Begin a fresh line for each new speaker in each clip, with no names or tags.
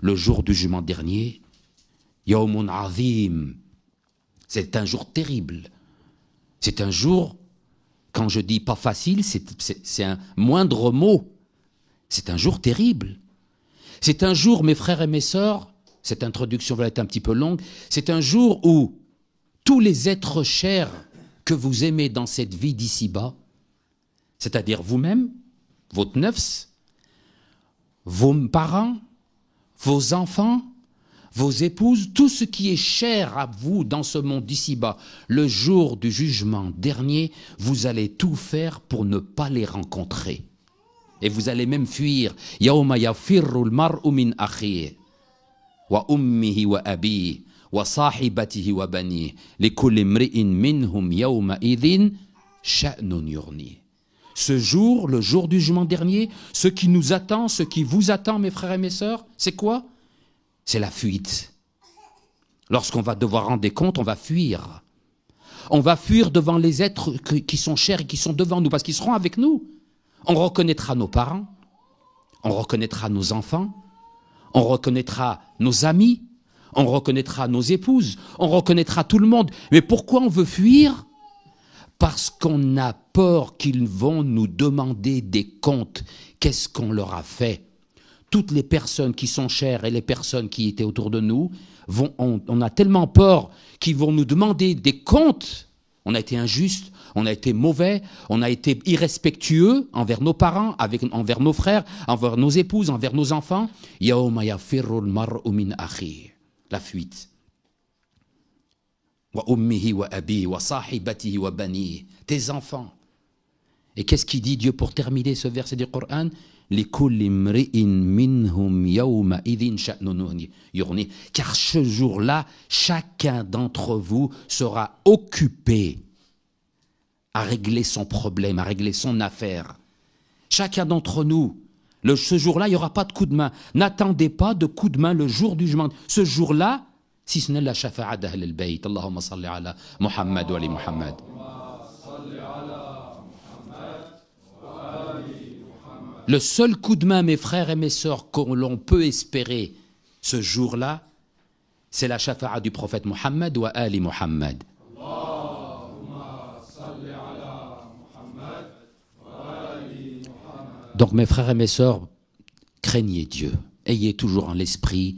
le jour du jugement dernier, Yawmun Azim, c'est un jour terrible. C'est un jour, quand je dis pas facile, c'est un moindre mot. C'est un jour terrible. C'est un jour, mes frères et mes sœurs, cette introduction va être un petit peu longue, c'est un jour où tous les êtres chers que vous aimez dans cette vie d'ici-bas, c'est-à-dire vous-même, votre nefs, vos parents, vos enfants, vos épouses, tout ce qui est cher à vous dans ce monde d'ici-bas, le jour du jugement dernier, vous allez tout faire pour ne pas les rencontrer. Et vous allez même fuir. Yawma yafirru al-mar'u min akhihi wa ummihi wa abihi wa sahibatihi wa banihi likulli imri'in minhum yawma idhin sha'nun yughni. Ce jour, le jour du jugement dernier, ce qui nous attend, ce qui vous attend, mes frères et mes sœurs, c'est quoi? C'est la fuite. Lorsqu'on va devoir rendre des comptes, on va fuir. On va fuir devant les êtres qui sont chers et qui sont devant nous, parce qu'ils seront avec nous. On reconnaîtra nos parents, on reconnaîtra nos enfants, on reconnaîtra nos amis, on reconnaîtra nos épouses, on reconnaîtra tout le monde. Mais pourquoi on veut fuir? Parce qu'on a peur qu'ils vont nous demander des comptes. Qu'est-ce qu'on leur a fait? Toutes les personnes qui sont chères et les personnes qui étaient autour de nous, on a tellement peur qu'ils vont nous demander des comptes. On a été injuste, on a été mauvais, on a été irrespectueux envers nos parents, envers nos frères, envers nos épouses, envers nos enfants. Yawma yafirru al-mar'u min akhihi. La fuite. Wa ummihi wa abihi wa sahibatihi wa banihi. Tes enfants. Et qu'est-ce qu'il dit Dieu pour terminer ce verset du Coran? Likulli imri'in minhum yawma idhin sha'nun yughni. Car ce jour-là, chacun d'entre vous sera occupé à régler son problème, à régler son affaire. Chacun d'entre nous, ce jour-là, il n'y aura pas de coup de main. N'attendez pas de coup de main le jour du jugement. Ce jour-là, si ce n'est la shafa'a d'ahl al-bayt. Allahumma salli ala Muhammad wa ali Muhammad. Le seul coup de main, mes frères et mes sœurs, que l'on peut espérer ce jour-là, c'est la shafa'a du prophète Muhammad wa ali Muhammad. Donc mes frères et mes sœurs, craignez Dieu. Ayez toujours en l'esprit,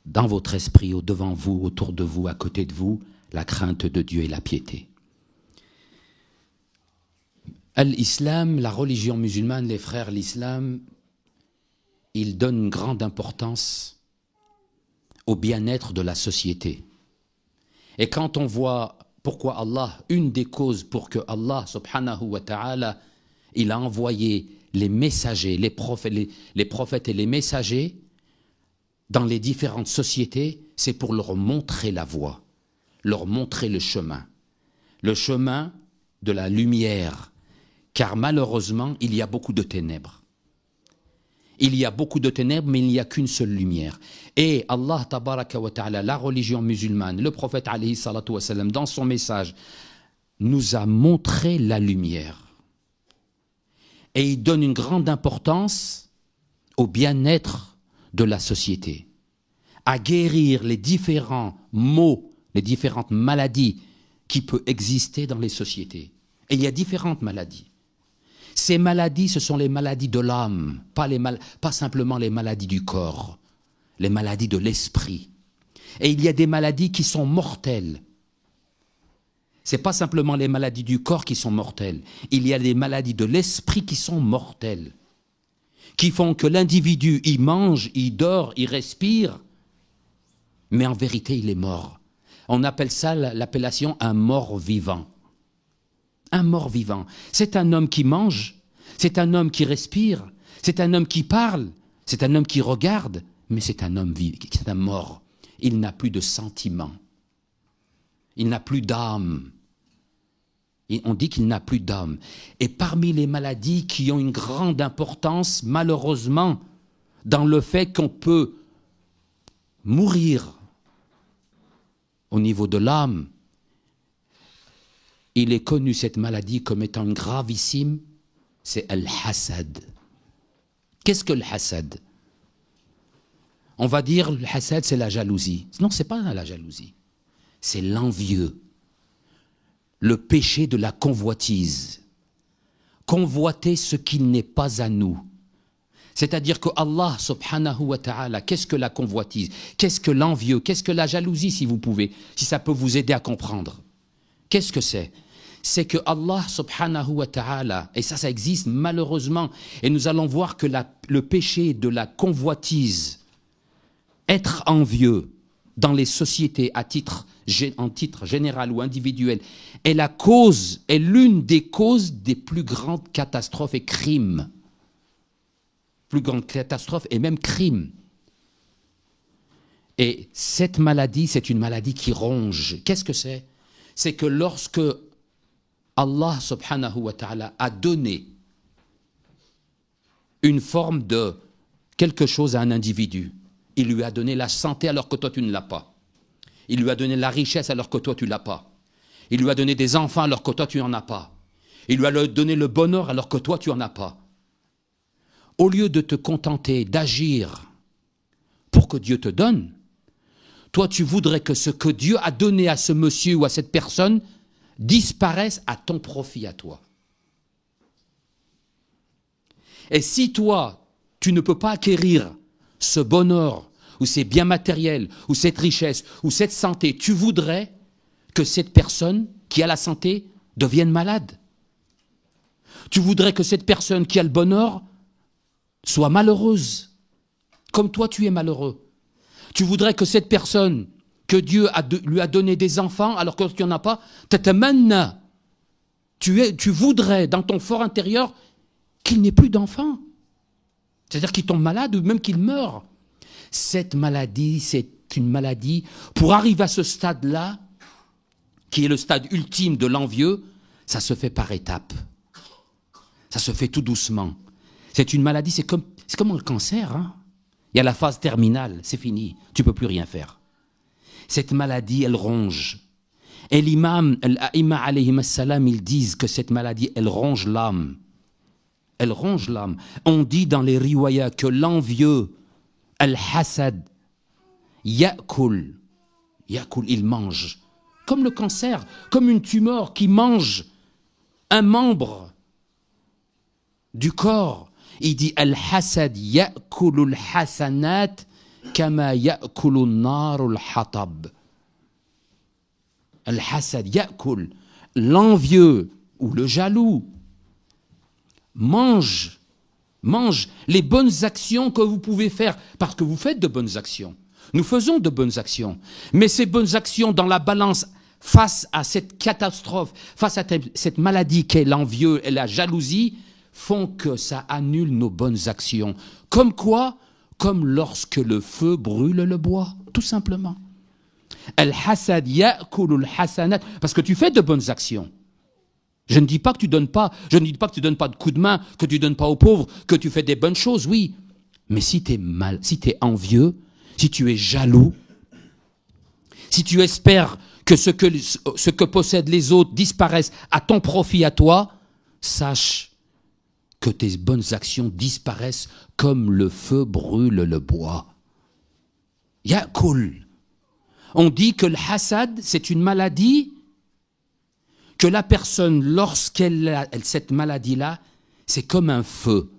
dans votre esprit, devant vous, autour de vous, à côté de vous, la crainte de Dieu et la piété. L'islam, la religion musulmane, les frères, l'islam, il donne une grande importance au bien-être de la société. Et quand on voit pourquoi Allah, une des causes pour que Allah, subhanahu wa ta'ala, il a envoyé les messagers, les prophètes et les messagers dans les différentes sociétés, c'est pour leur montrer la voie, leur montrer le chemin de la lumière. Car malheureusement, il y a beaucoup de ténèbres. Il y a beaucoup de ténèbres, mais il n'y a qu'une seule lumière. Et Allah, tabaraka wa ta'ala, la religion musulmane, le prophète, alayhi salatu wa sallam, dans son message, nous a montré la lumière. Et il donne une grande importance au bien-être de la société, à guérir les différents maux, les différentes maladies qui peuvent exister dans les sociétés. Et il y a différentes maladies. Ces maladies, ce sont les maladies de l'âme, pas simplement les maladies du corps, les maladies de l'esprit. Et il y a des maladies qui sont mortelles. Ce n'est pas simplement les maladies du corps qui sont mortelles. Il y a des maladies de l'esprit qui sont mortelles, qui font que l'individu, il mange, il dort, il respire, mais en vérité, il est mort. On appelle ça l'appellation un mort-vivant. Un mort-vivant. C'est un homme qui mange, c'est un homme qui respire, c'est un homme qui parle, c'est un homme qui regarde, mais c'est un homme vivant, c'est un mort. Il n'a plus de sentiments. Il n'a plus d'âme. Et on dit qu'il n'a plus d'âme. Et parmi les maladies qui ont une grande importance, malheureusement, dans le fait qu'on peut mourir au niveau de l'âme, il est connu cette maladie comme étant gravissime, c'est al-hasad. Qu'est-ce que le hasad? On va dire le hasad, c'est la jalousie. Non, ce n'est pas la jalousie. C'est l'envieux. Le péché de la convoitise. Convoiter ce qui n'est pas à nous. C'est-à-dire que Allah subhanahu wa ta'ala, qu'est-ce que la convoitise? Qu'est-ce que l'envieux? Qu'est-ce que la jalousie, si vous pouvez, si ça peut vous aider à comprendre? Qu'est-ce que c'est? C'est que Allah subhanahu wa ta'ala, et ça existe malheureusement, et nous allons voir que le péché de la convoitise, être envieux dans les sociétés en titre général ou individuel, est l'une des causes des plus grandes catastrophes et crimes. Plus grande catastrophe et même crime. Et cette maladie, c'est une maladie qui ronge. Qu'est-ce que c'est? C'est que lorsque Allah subhanahu wa ta'ala a donné une forme de quelque chose à un individu, il lui a donné la santé alors que toi tu ne l'as pas. Il lui a donné la richesse alors que toi tu ne l'as pas. Il lui a donné des enfants alors que toi tu n'en as pas. Il lui a donné le bonheur alors que toi tu n'en as pas. Au lieu de te contenter d'agir pour que Dieu te donne, toi tu voudrais que ce que Dieu a donné à ce monsieur ou à cette personne disparaisse à ton profit à toi. Et si toi, tu ne peux pas acquérir ce bonheur, ou ces biens matériels, ou cette richesse, ou cette santé, tu voudrais que cette personne qui a la santé devienne malade. Tu voudrais que cette personne qui a le bonheur soit malheureuse, comme toi tu es malheureux. Tu voudrais que cette personne, que Dieu lui a donné des enfants alors que tu n'en as pas, tu voudrais dans ton fort intérieur qu'il n'ait plus d'enfants. C'est-à-dire qu'il tombe malade ou même qu'il meure. Cette maladie, c'est une maladie, pour arriver à ce stade-là, qui est le stade ultime de l'envieux, ça se fait par étapes. Ça se fait tout doucement. C'est une maladie, c'est comme le cancer. Hein. Il y a la phase terminale, c'est fini, tu ne peux plus rien faire. Cette maladie, elle ronge. Et l'imam, l'a'imma alayhim as-salam, ils disent que cette maladie, elle ronge l'âme. Elle ronge l'âme. On dit dans les riwayas que l'envieux, al-hasad, ya'kul, il mange. Comme le cancer, comme une tumeur qui mange un membre du corps. Il dit al-hasad ya'kulu al-hasanat kama ya'kulu an-nar al-hatab. Al-hasad ya'kul, l'envieux ou le jaloux mange les bonnes actions que vous pouvez faire, parce que vous faites de bonnes actions. Nous faisons de bonnes actions. Mais ces bonnes actions dans la balance face à cette catastrophe, face à cette maladie qu'est l'envieux et la jalousie, font que ça annule nos bonnes actions. Comme quoi? Comme lorsque le feu brûle le bois, tout simplement. Al-hasad ya'kulu al-hasanat, parce que tu fais de bonnes actions. Je ne dis pas que tu donnes pas, je ne dis pas que tu donnes pas de coups de main, que tu donnes pas aux pauvres, que tu fais des bonnes choses, oui. Mais si tu es mal, si tu es envieux, si tu es jaloux, si tu espères que ce que possèdent les autres disparaisse à ton profit à toi, sache que tes bonnes actions disparaissent comme le feu brûle le bois. Ya'kul. On dit que le hasad, c'est une maladie que la personne, lorsqu'elle a cette maladie-là, c'est comme un feu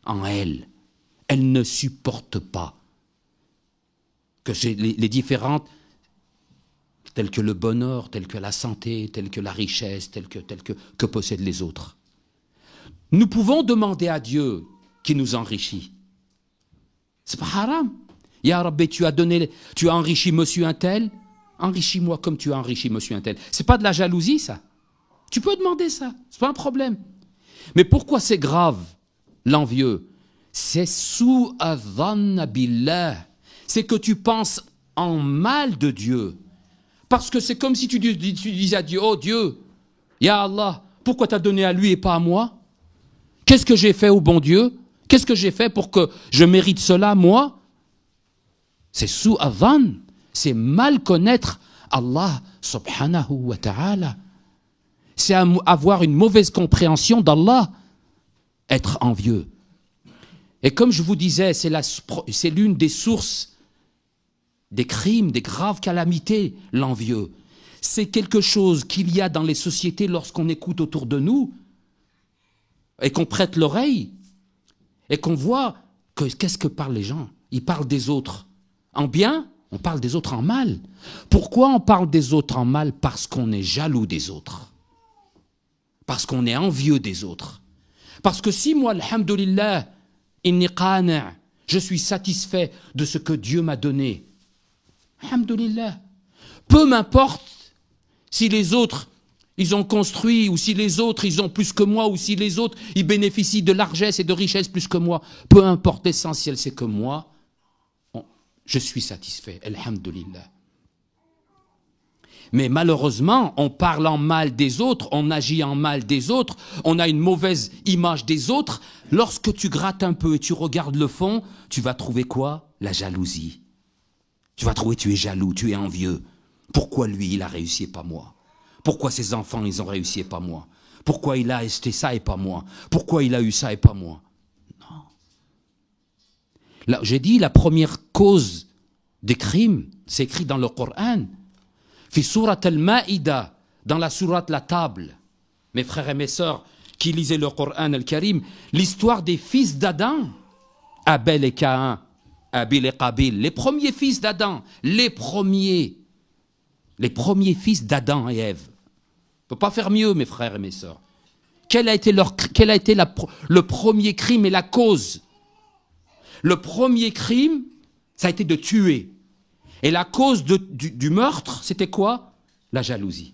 en elle. Elle ne supporte pas que les différentes, telles que le bonheur, telles que la santé, telles que la richesse, telles que possèdent les autres. Nous pouvons demander à Dieu qui nous enrichit. C'est pas haram. Ya Rabbi, tu as enrichi monsieur un tel, enrichis-moi comme tu as enrichi monsieur un tel. C'est pas de la jalousie, ça. Tu peux demander ça, c'est pas un problème. Mais pourquoi c'est grave, l'envieux? C'est su'adhanna billah. C'est que tu penses en mal de Dieu. Parce que c'est comme si tu disais à Dieu, oh Dieu, Ya Allah, pourquoi t'as donné à lui et pas à moi? Qu'est-ce que j'ai fait au bon Dieu? Qu'est-ce que j'ai fait pour que je mérite cela, moi? C'est su'adhan, c'est mal connaître Allah subhanahu wa ta'ala. C'est avoir une mauvaise compréhension d'Allah, être envieux. Et comme je vous disais, c'est l'une des sources des crimes, des graves calamités, l'envieux. C'est quelque chose qu'il y a dans les sociétés lorsqu'on écoute autour de nous et qu'on prête l'oreille et qu'on voit qu'est-ce que parlent les gens. Ils parlent des autres en bien, on parle des autres en mal. Pourquoi on parle des autres en mal? Parce qu'on est jaloux des autres. Parce qu'on est envieux des autres. Parce que si moi, alhamdoulilah, inni qani', je suis satisfait de ce que Dieu m'a donné, alhamdoulilah, peu m'importe si les autres, ils ont construit, ou si les autres, ils ont plus que moi, ou si les autres, ils bénéficient de largesse et de richesse plus que moi. Peu importe, l'essentiel, c'est que moi, je suis satisfait, alhamdoulilah. Mais malheureusement, on parle en mal des autres, on agit en mal des autres, on a une mauvaise image des autres. Lorsque tu grattes un peu et tu regardes le fond, tu vas trouver quoi? La jalousie. Tu vas trouver tu es jaloux, tu es envieux. Pourquoi lui, il a réussi et pas moi? Pourquoi ses enfants, ils ont réussi et pas moi? Pourquoi il a acheté ça et pas moi? Pourquoi il a eu ça et pas moi? Non. Là, j'ai dit, la première cause des crimes, c'est écrit dans le Coran. Fi surat al-Ma'ida, dans la sourate La Table, mes frères et mes sœurs qui lisaient le Coran al-Karim, l'histoire des fils d'Adam, Abel et Caïn, Abil et Qabil, les premiers fils d'Adam, les premiers fils d'Adam et Ève. On ne peut pas faire mieux, mes frères et mes sœurs. Quel a été le premier crime et la cause? Le premier crime, ça a été de tuer. Et la cause du meurtre, c'était quoi? La jalousie.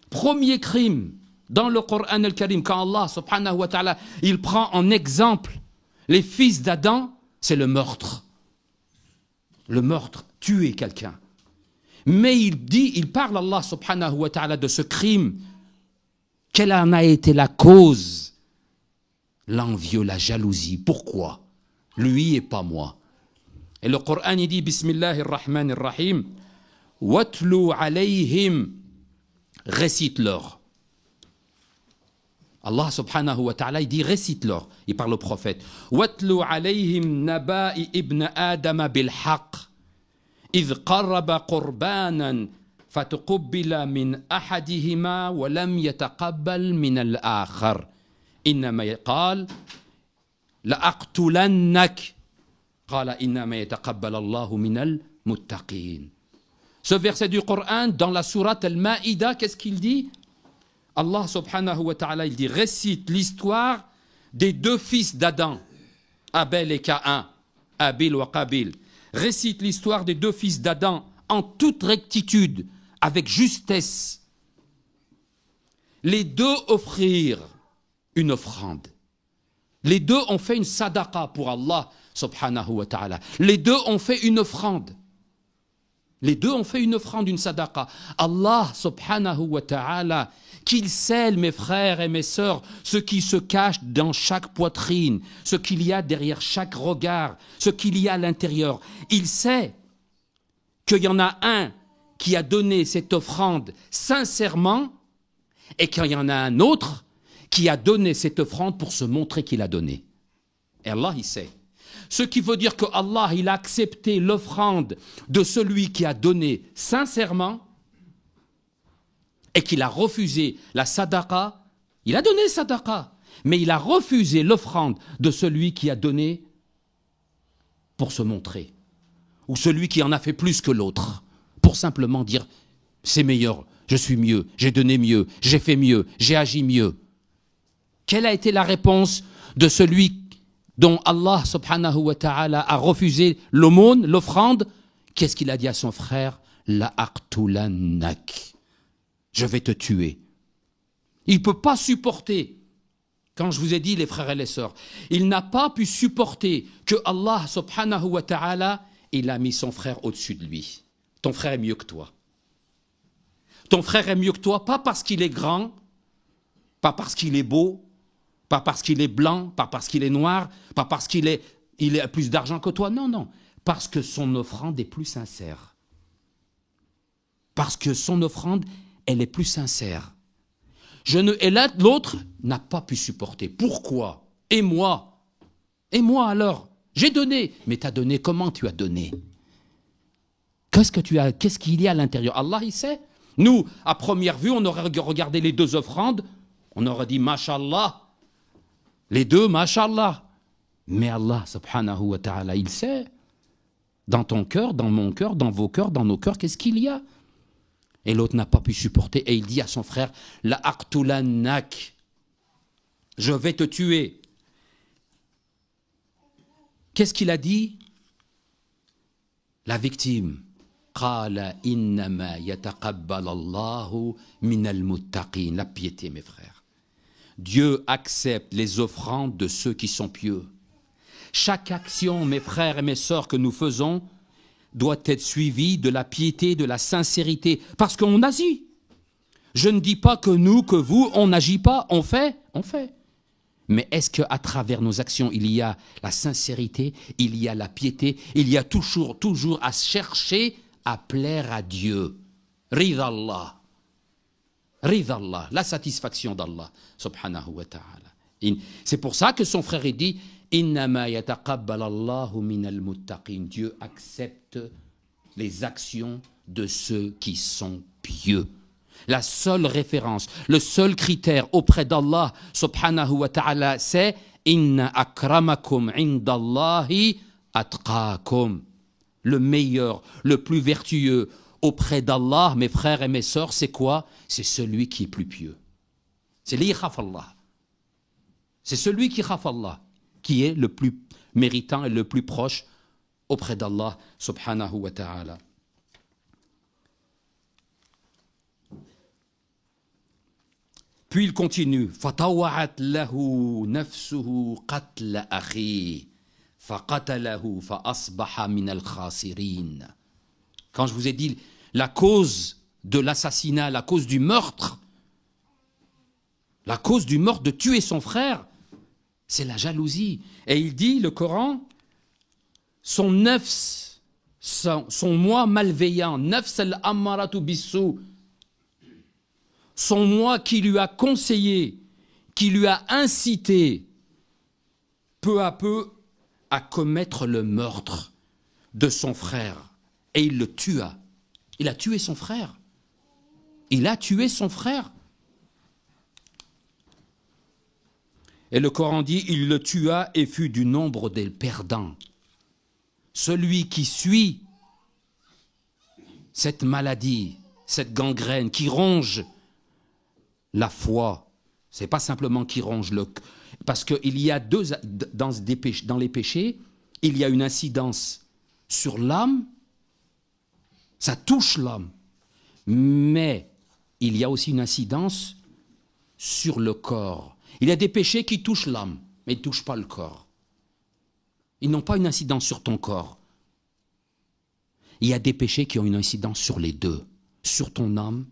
Premier crime dans le Coran al-Karim, quand Allah subhanahu wa ta'ala, il prend en exemple les fils d'Adam, c'est le meurtre. Le meurtre, tuer quelqu'un. Mais il parle Allah subhanahu wa ta'ala de ce crime. Quelle en a été la cause? L'envieux, la jalousie. Pourquoi? Lui et pas moi. Et le Coran, il dit, Bismillahirrahmanirrahim, Watlu alayhim, récite-leur. Allah subhanahu wa ta'ala, il dit, récite-leur. Il parle au prophète. Watlu alayhim naba'i ibn Adam bil haqq. إذ قرب قربانا فتقبل من أحدهما ولم يتقبل من الآخر إنما قال لأقتلنك قال إنما يتقبل الله من المتقين. Ce verset du Coran dans la sourate Al-Ma'ida, qu'est-ce qu'il dit? Allah subhanahu wa ta'ala, il dit, récite l'histoire des deux fils d'Adam, Abel et Caïn, Abil wa Qabil. Récite l'histoire des deux fils d'Adam en toute rectitude, avec justesse. Les deux offrirent une offrande. Les deux ont fait une sadaqa pour Allah subhanahu wa ta'ala. Les deux ont fait une offrande. Les deux ont fait une offrande, une sadaqa. Allah subhanahu wa ta'ala, qu'il scelle, mes frères et mes sœurs, ce qui se cache dans chaque poitrine, ce qu'il y a derrière chaque regard, ce qu'il y a à l'intérieur. Il sait qu'il y en a un qui a donné cette offrande sincèrement et qu'il y en a un autre qui a donné cette offrande pour se montrer qu'il a donné. Et Allah, il sait. Ce qui veut dire que Allah, il a accepté l'offrande de celui qui a donné sincèrement et qu'il a refusé la sadaqa. Il a donné sadaqa, mais il a refusé l'offrande de celui qui a donné pour se montrer, ou celui qui en a fait plus que l'autre, pour simplement dire c'est meilleur, je suis mieux, j'ai donné mieux, j'ai fait mieux, j'ai agi mieux. Quelle a été la réponse de celui dont Allah subhanahu wa ta'ala a refusé l'aumône, l'offrande? Qu'est-ce qu'il a dit à son frère? La aqtulannak. Je vais te tuer. Il ne peut pas supporter, quand je vous ai dit les frères et les sœurs, il n'a pas pu supporter que Allah subhanahu wa ta'ala, il a mis son frère au-dessus de lui. Ton frère est mieux que toi. Ton frère est mieux que toi, pas parce qu'il est grand, pas parce qu'il est beau, pas parce qu'il est blanc, pas parce qu'il est noir, pas parce qu'il a plus d'argent que toi. Non, non. Parce que son offrande est plus sincère. Parce que son offrande, elle est plus sincère. Et là, l'autre n'a pas pu supporter. Pourquoi? Et moi? Et moi alors, j'ai donné. Mais tu as donné, comment tu as donné? Qu'est-ce qu'il y a à l'intérieur? Allah, il sait. Nous, à première vue, on aurait regardé les deux offrandes, on aurait dit Mashallah. Les deux, Mashallah. Mais Allah, subhanahu wa ta'ala, il sait. Dans ton cœur, dans mon cœur, dans vos cœurs, dans nos cœurs, qu'est-ce qu'il y a? Et l'autre n'a pas pu supporter. Et il dit à son frère, La aqtulannak, je vais te tuer. Qu'est-ce qu'il a dit? La victime. Qala innama yataqabbal Allahu minal muttaqin. La piété, mes frères. Dieu accepte les offrandes de ceux qui sont pieux. Chaque action, mes frères et mes sœurs, que nous faisons doit être suivie de la piété, de la sincérité, parce qu'on agit. Je ne dis pas que nous, que vous, on n'agit pas, on fait. Mais est-ce qu'à travers nos actions, il y a la sincérité, il y a la piété, il y a toujours à chercher à plaire à Dieu. Ridallah. Ridallah, la satisfaction d'Allah, subhanahu wa ta'ala. C'est pour ça que son frère dit Innama yataqabbal Allahu minal muttaqin. Dieu accepte les actions de ceux qui sont pieux. La seule référence, le seul critère auprès d'Allah, subhanahu wa ta'ala, c'est Inna akramakum indallahi atqakum. Le meilleur, le plus vertueux auprès d'Allah, mes frères et mes sœurs, c'est quoi? C'est celui qui est plus pieux. C'est l'Ikhaf Allah. C'est celui qui khaf Allah, qui est le plus méritant et le plus proche auprès d'Allah, subhanahu wa ta'ala. Puis il continue. فَطَوَعَتْ لَهُ نَفْسُهُ قَتْلَ أَخِيهِ فَقَتَلَهُ فَأَصْبَحَ مِنَ الْخَاسِرِينَ. Quand je vous ai dit la cause de l'assassinat, la cause du meurtre de tuer son frère, c'est la jalousie. Et il dit, le Coran, son nafs, son moi malveillant, nafs al-ammaratu bissou, son moi qui lui a conseillé, qui lui a incité peu à peu à commettre le meurtre de son frère. Et il le tua. Il a tué son frère. Il a tué son frère. Et le Coran dit, il le tua et fut du nombre des perdants. Celui qui suit cette maladie, cette gangrène qui ronge la foi, c'est pas simplement qui ronge le... Parce qu'il y a dans les péchés, il y a une incidence sur l'âme, ça touche l'âme, mais il y a aussi une incidence sur le corps. Il y a des péchés qui touchent l'âme, mais ils ne touchent pas le corps. Ils n'ont pas une incidence sur ton corps. Il y a des péchés qui ont une incidence sur les deux, sur ton âme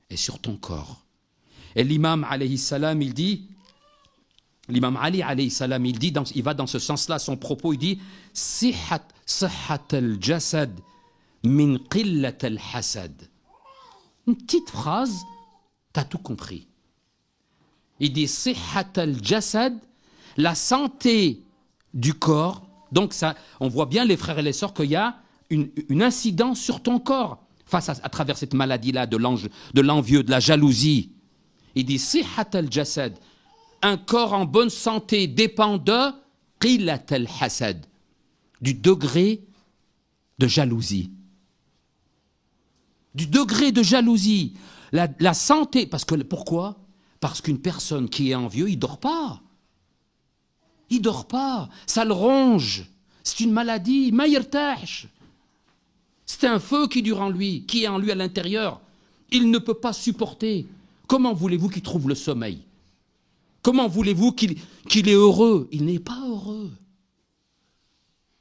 et sur ton corps. Et l'imam alayhi salam, il dit, l'imam Ali alayhi salam, il va dans ce sens-là, son propos, il dit Sihat al-jasad min qillat al-hasad. Une petite phrase, tu as tout compris. Il dit Sihat al-jasad, la santé du corps. Donc ça, on voit bien, les frères et les sœurs, qu'il y a une incidence sur ton corps face à travers cette maladie-là de l'envieux, de la jalousie. Il dit Sihat al-jasad, un corps en bonne santé dépend de qillat al-hasad, du degré de jalousie. Du degré de jalousie. La santé, pourquoi? Parce qu'une personne qui est envieux, il ne dort pas. Il ne dort pas. Ça le ronge. C'est une maladie. Ma yartah. C'est un feu qui dure en lui, qui est en lui à l'intérieur. Il ne peut pas supporter. Comment voulez-vous qu'il trouve le sommeil? Comment voulez-vous qu'il est heureux? Il n'est pas heureux.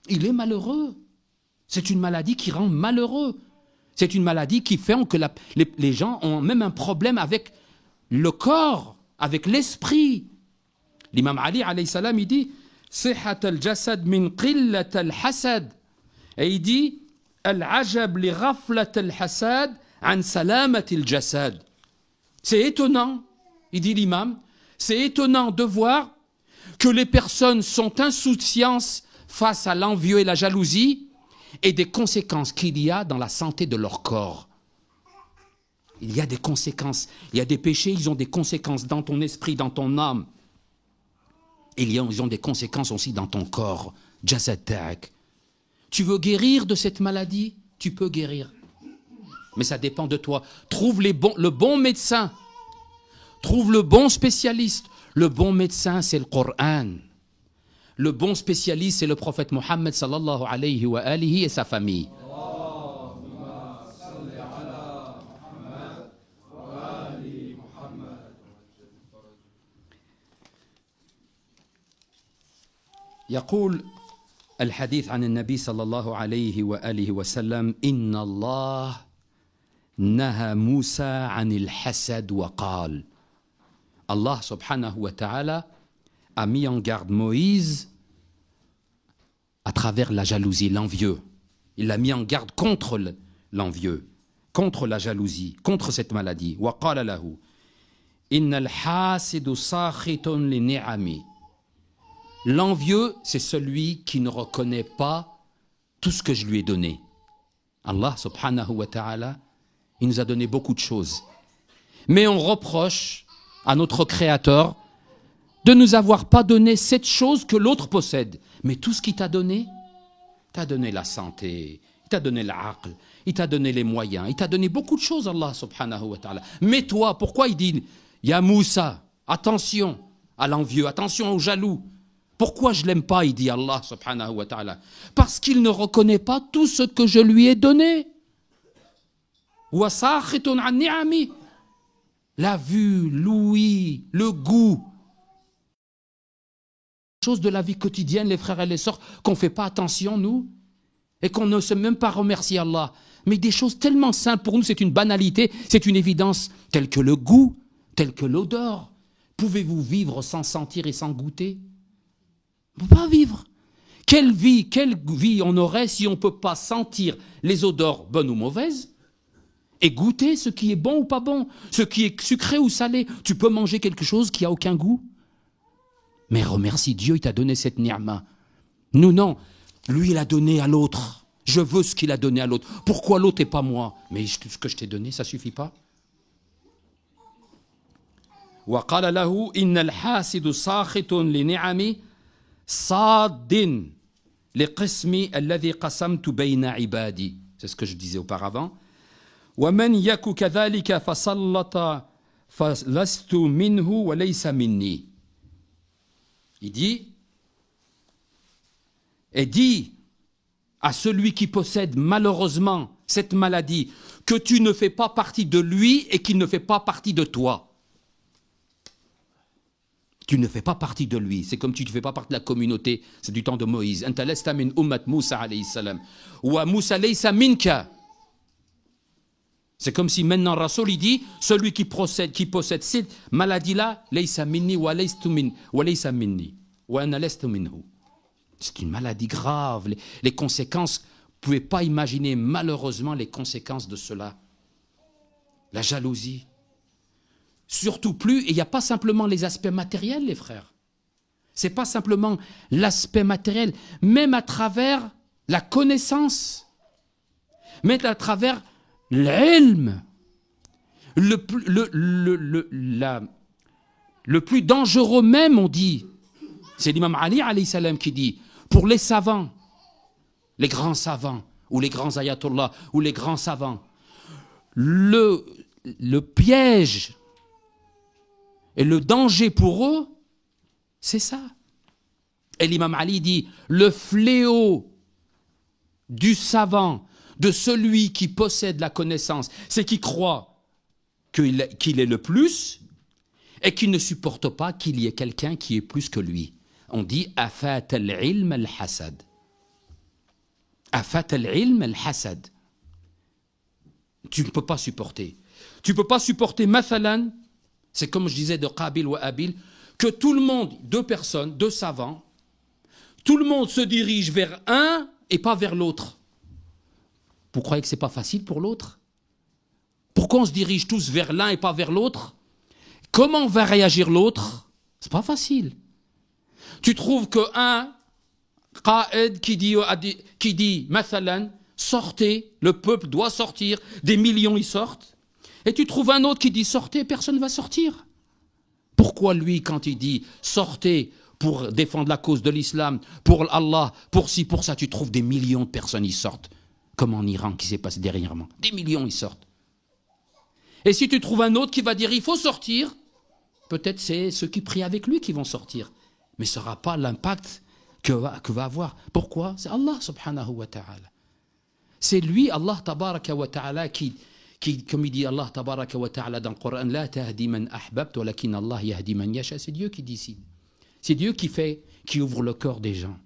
Il est malheureux. C'est une maladie qui rend malheureux. C'est une maladie qui fait que les gens ont même un problème avec le corps, avec l'esprit. L'imam Ali, alayhi salam, il dit Sihat al-jasad min qillat al-hasad. Et il dit Al-ajab li ghaflat al-hasad an salamat al-jasad. C'est étonnant, il dit l'imam, c'est étonnant de voir que les personnes sont insouciantes face à l'envieux et la jalousie et des conséquences qu'il y a dans la santé de leur corps. Il y a des conséquences. Il y a des péchés, ils ont des conséquences dans ton esprit, dans ton âme. Ils ont des conséquences aussi dans ton corps. Jazadak. Tu veux guérir de cette maladie? Tu peux guérir. Mais ça dépend de toi. Trouve le bon médecin. Trouve le bon spécialiste. Le bon médecin, c'est le Coran. Le bon spécialiste, c'est le prophète Mohammed sallallahu alayhi wa alihi et sa famille. يقول الحديث عن النبي صلى الله عليه وآله وسلم إن الله نهى موسى عن الحسد وقال Allah subhanahu wa ta'ala a mis en garde Moïse à travers la jalousie, l'envieux. Il l'a mis en garde contre l'envieux, contre la jalousie, contre cette maladie. وقال له إن الحاسد ساخط لنعمه. L'envieux, c'est celui qui ne reconnaît pas tout ce que je lui ai donné. Allah subhanahu wa ta'ala, il nous a donné beaucoup de choses. Mais on reproche à notre Créateur de ne nous avoir pas donné cette chose que l'autre possède. Mais tout ce qu'il t'a donné la santé, il t'a donné l'aql, il t'a donné les moyens, il t'a donné beaucoup de choses, Allah subhanahu wa ta'ala. Mais toi, pourquoi il dit, Ya Moussa, attention à l'envieux, attention aux jaloux. Pourquoi je ne l'aime pas, il dit Allah subhanahu wa ta'ala? Parce qu'il ne reconnaît pas tout ce que je lui ai donné. La vue, l'ouïe, le goût. Choses de la vie quotidienne, les frères et les sœurs, qu'on ne fait pas attention, nous, et qu'on ne sait même pas remercier Allah. Mais des choses tellement simples pour nous, c'est une banalité, c'est une évidence, telle que le goût, telle que l'odeur. Pouvez-vous vivre sans sentir et sans goûter? On ne peut pas vivre. Quelle vie on aurait si on ne peut pas sentir les odeurs bonnes ou mauvaises et goûter ce qui est bon ou pas bon, ce qui est sucré ou salé. Tu peux manger quelque chose qui n'a aucun goût. Mais remercie Dieu, il t'a donné cette ni'ma. Nous, non. Lui, il a donné à l'autre. Je veux ce qu'il a donné à l'autre. Pourquoi l'autre et pas moi? Mais ce que je t'ai donné, ça ne suffit pas. وَقَالَ لَهُ إِنَّ الْحَاسِدُ سَاخِطٌ لِنِعَمِ صَادٍ لِقِسْمِ الَّذِي قَسَمْتُ بَيْنَ عِبَادِي. C'est ce que je disais auparavant. وَمَنْ يَكُ كَذَلِكَ فَصَلَّطَ فَلَسْتُ مِنْهُ وَلَيْسَ مِنِّي. Il dit, et dit à celui qui possède malheureusement cette maladie que tu ne fais pas partie de lui et qu'il ne fait pas partie de toi. Tu ne fais pas partie de lui. C'est comme tu ne fais pas partie de la communauté. C'est du temps de Moïse. Anta lasta min ummat Moussa alayhi salam. Wa Moussa laysa minka. C'est comme si maintenant Rasoul il dit, celui qui possède cette maladie-là, laysa minni wa laysa minni. Wa ana lastu minhu. C'est une maladie grave. Les conséquences, vous ne pouvez pas imaginer malheureusement les conséquences de cela. La jalousie. Surtout plus, et il n'y a pas simplement les aspects matériels, les frères. Ce n'est pas simplement l'aspect matériel, même à travers la connaissance, même à travers l'ilm. Le plus dangereux même, on dit, c'est l'imam Ali alayhi salam qui dit, pour les savants, les grands savants, ou les grands ayatollahs, ou les grands savants, le piège et le danger pour eux, c'est ça. Et l'imam Ali dit, le fléau du savant, de celui qui possède la connaissance, c'est qu'il croit qu'il est le plus et qu'il ne supporte pas qu'il y ait quelqu'un qui est plus que lui. On dit, afat al-ilm al-hasad. Afat al-ilm al-hasad. Tu ne peux pas supporter. Tu ne peux pas supporter, mathalan, c'est comme je disais de Qabil ou Abil, que tout le monde, deux personnes, deux savants, tout le monde se dirige vers un et pas vers l'autre. Vous croyez que ce n'est pas facile pour l'autre? Pourquoi on se dirige tous vers l'un et pas vers l'autre? Comment va réagir l'autre? Ce n'est pas facile. Tu trouves qu'un qa'id qui dit, mathalan, sortez, le peuple doit sortir, des millions y sortent. Et tu trouves un autre qui dit sortez, personne ne va sortir. Pourquoi lui, quand il dit sortez pour défendre la cause de l'islam, pour Allah, pour ci, pour ça, tu trouves des millions de personnes y sortent, comme en Iran qui s'est passé dernièrement. Des millions y sortent. Et si tu trouves un autre qui va dire il faut sortir, peut-être c'est ceux qui prient avec lui qui vont sortir. Mais ce ne sera pas l'impact que va avoir. Pourquoi? C'est Allah subhanahu wa ta'ala. C'est lui, Allah tabaraka wa ta'ala, qui, comme il dit Allah tabaraka wa ta'ala dans le Coran, la tahdi man ahbabt walakin Allah yahdi man yasha. C'est Dieu qui décide. C'est Dieu qui ouvre le cœur des gens.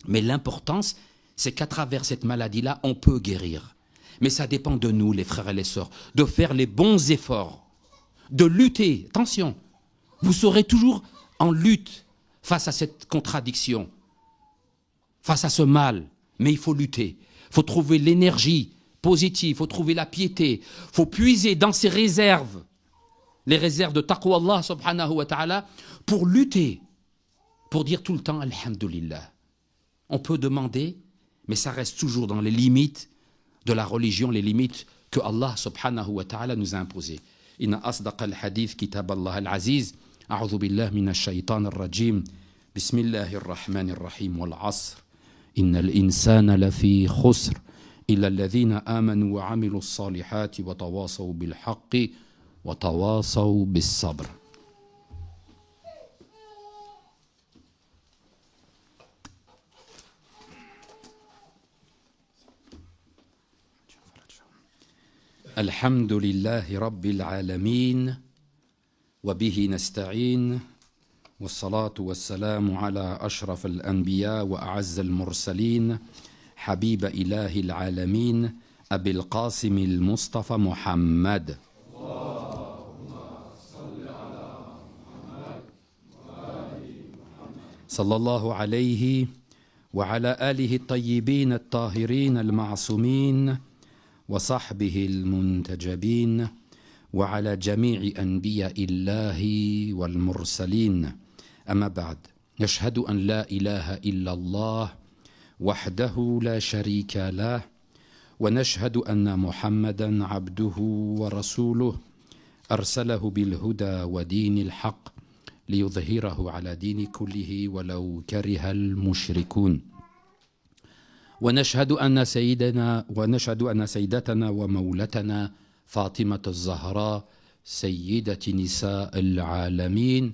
Mais l'importance, c'est qu'à travers cette maladie-là, on peut guérir. Mais ça dépend de nous, les frères et les sœurs, de faire les bons efforts, de lutter. Attention, vous serez toujours en lutte face à cette contradiction, face à ce mal. Mais il faut lutter. Il faut trouver l'énergie positive, il faut trouver la piété. Il faut puiser dans ses réserves, les réserves de taqwa Allah subhanahu wa ta'ala, pour lutter, pour dire tout le temps Alhamdulillah. On peut demander, mais ça reste toujours dans les limites de la religion, les limites que Allah subhanahu wa ta'ala nous a imposées. Inna asdaq al-hadith kitab Allah al-aziz. A'udhu billah minash shaytan ar-rajim. Bismillahir rahmanir rahim wal 'asr. Innal insana lafi khusr illa alladhina amanu wa 'amilus salihati wa tawasaw bil haqqi wa tawasaw bis sabr. الحمد لله رب العالمين وبه نستعين والصلاة والسلام على أشرف الأنبياء وأعز المرسلين حبيب إله العالمين أبي القاسم المصطفى محمد صلى الله عليه وعلى آله الطيبين الطاهرين المعصومين وصحبه المنتجبين وعلى جميع أنبياء الله والمرسلين أما بعد نشهد أن لا إله إلا الله وحده لا شريك له ونشهد أن محمدا عبده ورسوله أرسله بالهدى ودين الحق ليظهره على دين كله ولو كره المشركون ونشهد أن سيدتنا ومولتنا فاطمة الزهراء سيدة نساء العالمين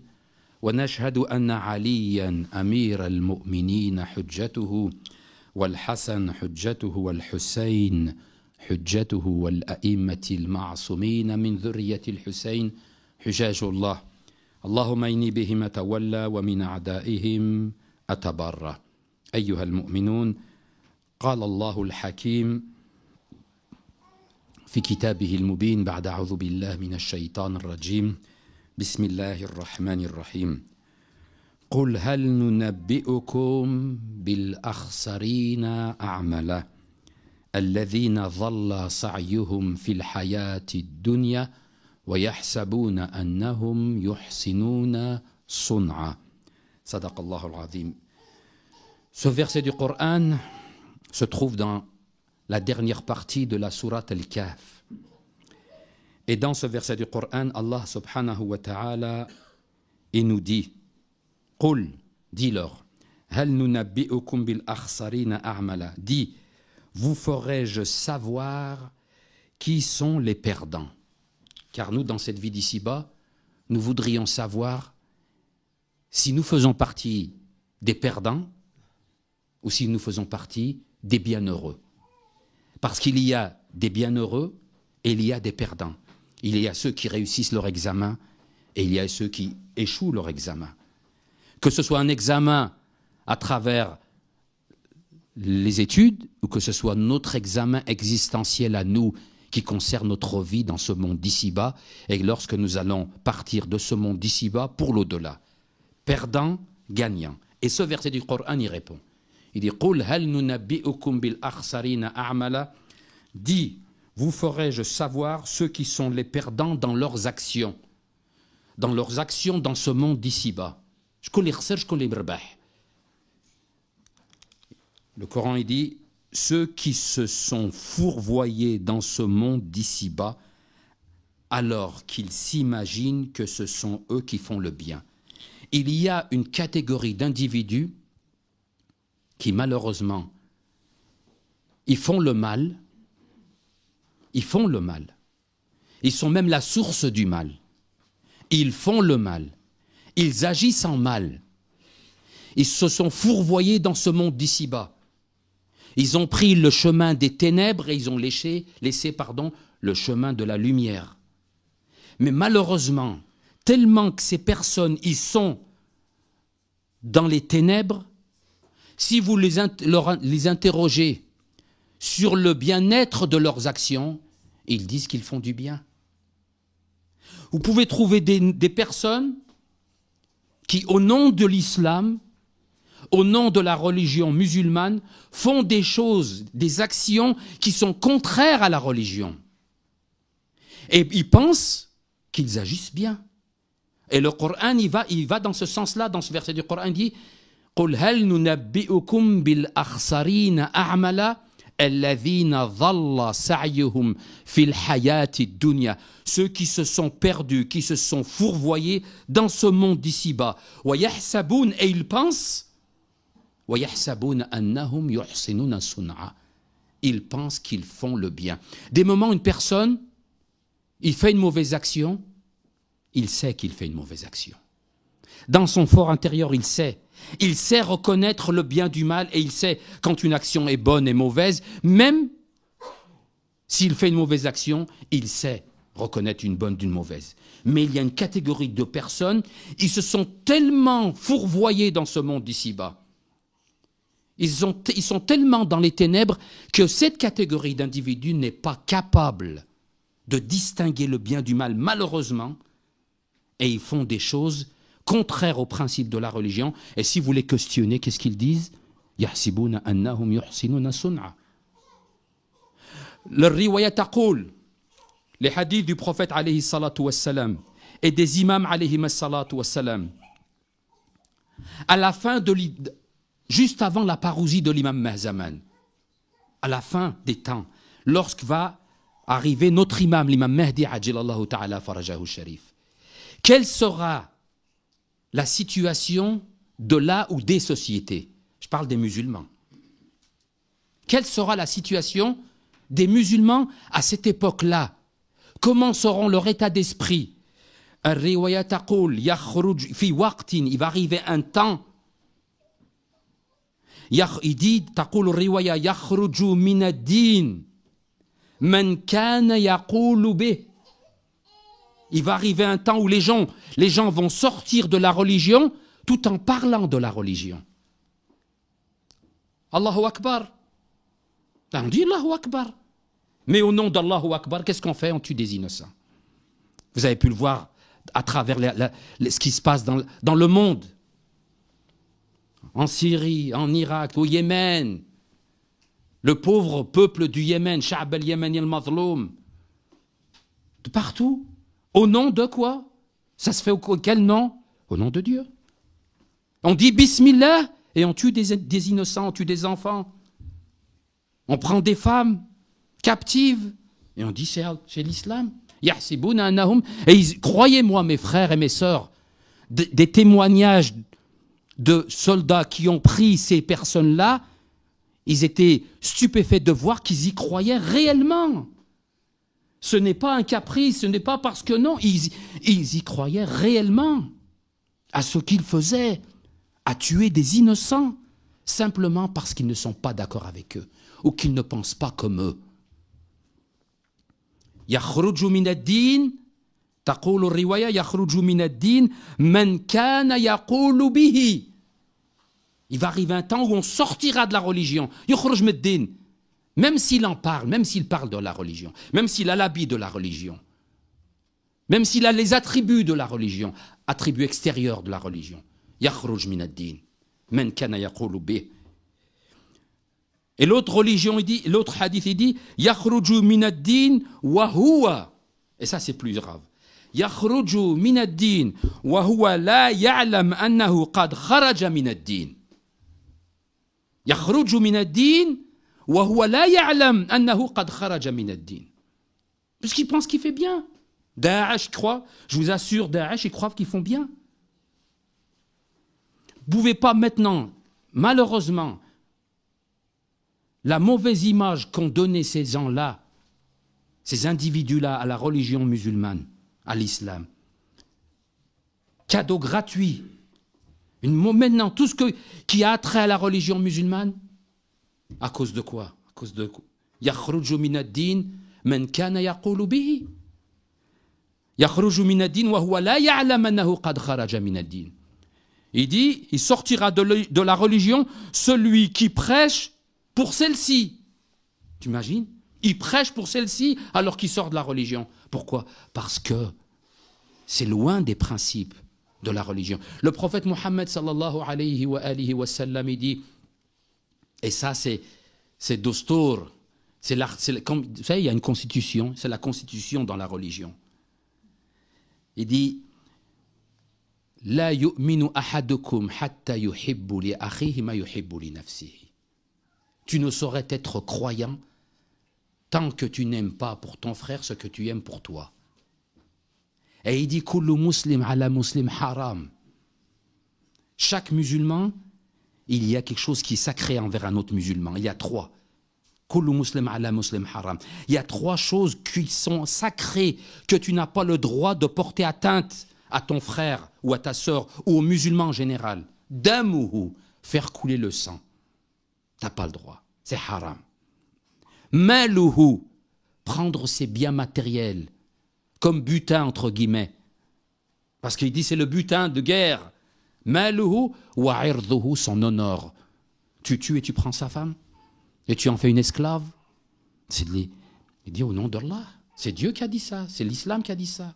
ونشهد أن عليا أمير المؤمنين حجته والحسن حجته والحسين حجته والأئمة المعصومين من ذرية الحسين حجاج الله اللهم إني بهم أتولى ومن أعدائهم أتبرأ أيها المؤمنون قال الله الحكيم في كتابه المبين بعد أعوذ بالله من الشيطان الرجيم بسم الله الرحمن الرحيم قل هل ننبئكم بالأخسرين أعمالا الذين ضل سعيهم في الحياة الدنيا ويحسبون أنهم يحسنون صنعا صدق الله العظيم. Ce verset du Coran se trouve dans la dernière partie de la sourate Al-Kahf. Et dans ce verset du Coran, Allah subhanahu wa ta'ala, il nous dit, Qul, dis-leur, Hal nunabbi'ukum bil akhsarina a'mala, dis, vous ferai-je savoir qui sont les perdants? Car nous, dans cette vie d'ici-bas, nous voudrions savoir si nous faisons partie des perdants ou si nous faisons partie des bienheureux. Parce qu'il y a des bienheureux et il y a des perdants. Il y a ceux qui réussissent leur examen et il y a ceux qui échouent leur examen. Que ce soit un examen à travers les études ou que ce soit notre examen existentiel à nous qui concerne notre vie dans ce monde d'ici-bas et lorsque nous allons partir de ce monde d'ici-bas pour l'au-delà. Perdant, gagnant. Et ce verset du Coran y répond. Il dit Qul hal nunabbi'ukum bil akhsarina a'mala. Dis, vous ferai-je savoir ceux qui sont les perdants dans leurs actions dans ce monde d'ici-bas. Le Coran il dit ceux qui se sont fourvoyés dans ce monde d'ici-bas alors qu'ils s'imaginent que ce sont eux qui font le bien. Il y a une catégorie d'individus qui malheureusement ils font le mal. Ils font le mal. Ils sont même la source du mal. Ils font le mal. Ils agissent en mal. Ils se sont fourvoyés dans ce monde d'ici-bas. Ils ont pris le chemin des ténèbres et ils ont laissé le chemin de la lumière. Mais malheureusement, tellement que ces personnes y sont dans les ténèbres, si vous les interrogez sur le bien-être de leurs actions, ils disent qu'ils font du bien. Vous pouvez trouver des personnes qui, au nom de l'islam, au nom de la religion musulmane, font des choses, des actions qui sont contraires à la religion. Et ils pensent qu'ils agissent bien. Et le Coran, il va dans ce sens-là, dans ce verset du Coran, il dit « قُلْ هَلْ نُنَبِّئُكُمْ بِالْأَخْسَرِينَ أَعْمَلًا الَّذِينَ ضَلَّ سَعْيُهُمْ فِي الْحَيَاةِ الدُّنْيَا » Ceux qui se sont perdus, qui se sont fourvoyés dans ce monde d'ici-bas. وَيَحْسَبُونَ Et ils pensent وَيَحْسَبُونَ أَنَّهُمْ يُحْسِنُونَ صُنْعًا Ils pensent qu'ils font le bien. Des moments, une personne, il fait une mauvaise action, il sait qu'il fait une mauvaise action. Dans son fort intérieur, il sait. Il sait reconnaître le bien du mal et il sait quand une action est bonne et mauvaise. Même s'il fait une mauvaise action, il sait reconnaître une bonne d'une mauvaise. Mais il y a une catégorie de personnes, ils se sont tellement fourvoyés dans ce monde d'ici-bas. Ils sont tellement dans les ténèbres que cette catégorie d'individus n'est pas capable de distinguer le bien du mal, malheureusement, et ils font des choses contraires aux principes de la religion. Et si vous les questionnez, qu'est-ce qu'ils disent? يَحْسِبُونَ أَنَّهُمْ يُحْسِنُونَ صُنْعًا. Le riwayat taqoul, les hadiths du prophète alayhi salatu wassalam et des imams alayhi salatu wassalam, à la fin juste avant la parousie de l'imam Mahzaman, à la fin des temps, lorsque va arriver notre imam, l'imam Mahdi ajilallahu ta'ala farajahu sharif, quelle sera la situation de la ou des sociétés? Je parle des musulmans. Quelle sera la situation des musulmans à cette époque-là? Comment seront leur état d'esprit? Il va arriver un temps. Il dit, تقول الرواية يخرج من الدين من كان يقول به. Il va arriver un temps où les gens vont sortir de la religion tout en parlant de la religion. Allahu Akbar. On dit Allahu Akbar. Mais au nom d'Allahu Akbar, qu'est-ce qu'on fait? On tue des innocents. Vous avez pu le voir à travers ce qui se passe dans le monde. En Syrie, en Irak, au Yémen. Le pauvre peuple du Yémen, Sha'b al-Yamani al-Mazloum. De partout. Au nom de quoi? Ça se fait au quel nom? Au nom de Dieu. On dit Bismillah et on tue des innocents, on tue des enfants. On prend des femmes captives et on dit c'est l'islam. Yahsibuna annahum. Et croyez-moi mes frères et mes sœurs, des témoignages de soldats qui ont pris ces personnes-là, ils étaient stupéfaits de voir qu'ils y croyaient réellement. Ce n'est pas un caprice, ce n'est pas parce que non, ils y croyaient réellement à ce qu'ils faisaient, à tuer des innocents, simplement parce qu'ils ne sont pas d'accord avec eux ou qu'ils ne pensent pas comme eux. يخرج من الدين تقول الرواية يخرج من الدين من كان يقول به. Il va arriver un temps où on sortira de la religion. يخرج من الدين. Même s'il en parle, même s'il parle de la religion, même s'il a l'habit de la religion, même s'il a les attributs de la religion, attributs extérieurs de la religion. يخرج من الدين من كان يقول به. Et l'autre religion, il dit, l'autre hadith, il dit, يخرج من الدين وهو. Et ça, c'est plus grave. يخرج من الدين وهو لا يعلم أنه قد خرج من الدين. يخرج من الدين وهو لا يعلم أنه قد خرج من الدين. Puisqu'il pense qu'il fait bien. Daesh croit, je vous assure, Daesh, ils croient qu'ils font bien. Vous ne pouvez pas maintenant, malheureusement, la mauvaise image qu'ont donnée ces gens-là, ces individus-là à la religion musulmane, à l'islam. Cadeau gratuit. Maintenant, tout ce qui a trait à la religion musulmane, à cause de quoi? À cause de يخرج من الدين من كان يقول به. يخرج من الدين وهو لا يعلم أنه قد خرج من الدين. Il dit, il sortira de la religion celui qui prêche pour celle-ci. Tu imagines? Il prêche pour celle-ci alors qu'il sort de la religion. Pourquoi? Parce que c'est loin des principes de la religion. Le prophète Mohammed sallallahu alayhi wa sallam, il dit, et ça c'est Dostur, comme, vous savez, il y a une constitution, c'est la constitution dans la religion. Il dit, La yu'minu ahadukum hatta yuhibbu li akhihi ma yuhibbu li nafsihi. Tu ne saurais être croyant tant que tu n'aimes pas pour ton frère ce que tu aimes pour toi. Et il dit kullu muslim ala muslim haram. Chaque musulman, il y a quelque chose qui est sacré envers un autre musulman. Il y a trois. Kullu muslim ala muslim haram. Il y a trois choses qui sont sacrées, que tu n'as pas le droit de porter atteinte à ton frère ou à ta sœur ou aux musulmans en général. Damuhu, faire couler le sang. Tu n'as pas le droit. C'est haram. Maluhu, prendre ses biens matériels comme butin entre guillemets. Parce qu'il dit c'est le butin de guerre. Maluhu wa irduhu, son honneur. Tu tues et tu prends sa femme et tu en fais une esclave. Il dit au nom d'Allah. C'est Dieu qui a dit ça. C'est l'islam qui a dit ça.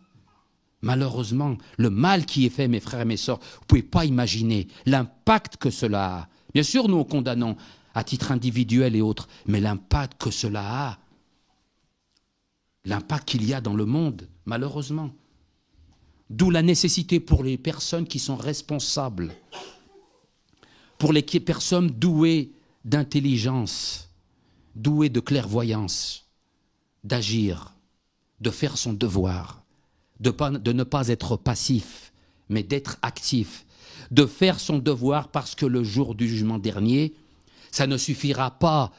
Malheureusement, le mal qui est fait, mes frères et mes sœurs, vous ne pouvez pas imaginer l'impact que cela a. Bien sûr, nous condamnons à titre individuel et autres, mais l'impact que cela a, l'impact qu'il y a dans le monde, malheureusement. D'où la nécessité pour les personnes qui sont responsables, pour les personnes douées d'intelligence, douées de clairvoyance, d'agir, de faire son devoir. De ne pas être passif, mais d'être actif, de faire son devoir parce que le jour du jugement dernier, ça ne sera pas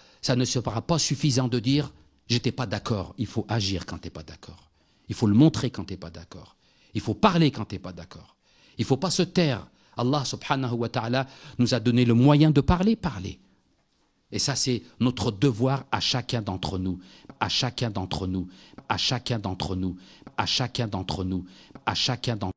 suffisant de dire « j'étais pas d'accord ». Il faut agir quand tu n'es pas d'accord. Il faut le montrer quand tu n'es pas d'accord. Il faut parler quand tu n'es pas d'accord. Il ne faut pas se taire. Allah subhanahu wa ta'ala nous a donné le moyen de parler. Et ça, c'est notre devoir à chacun d'entre nous, à chacun d'entre nous, à chacun d'entre nous, à chacun d'entre nous, à chacun d'entre nous.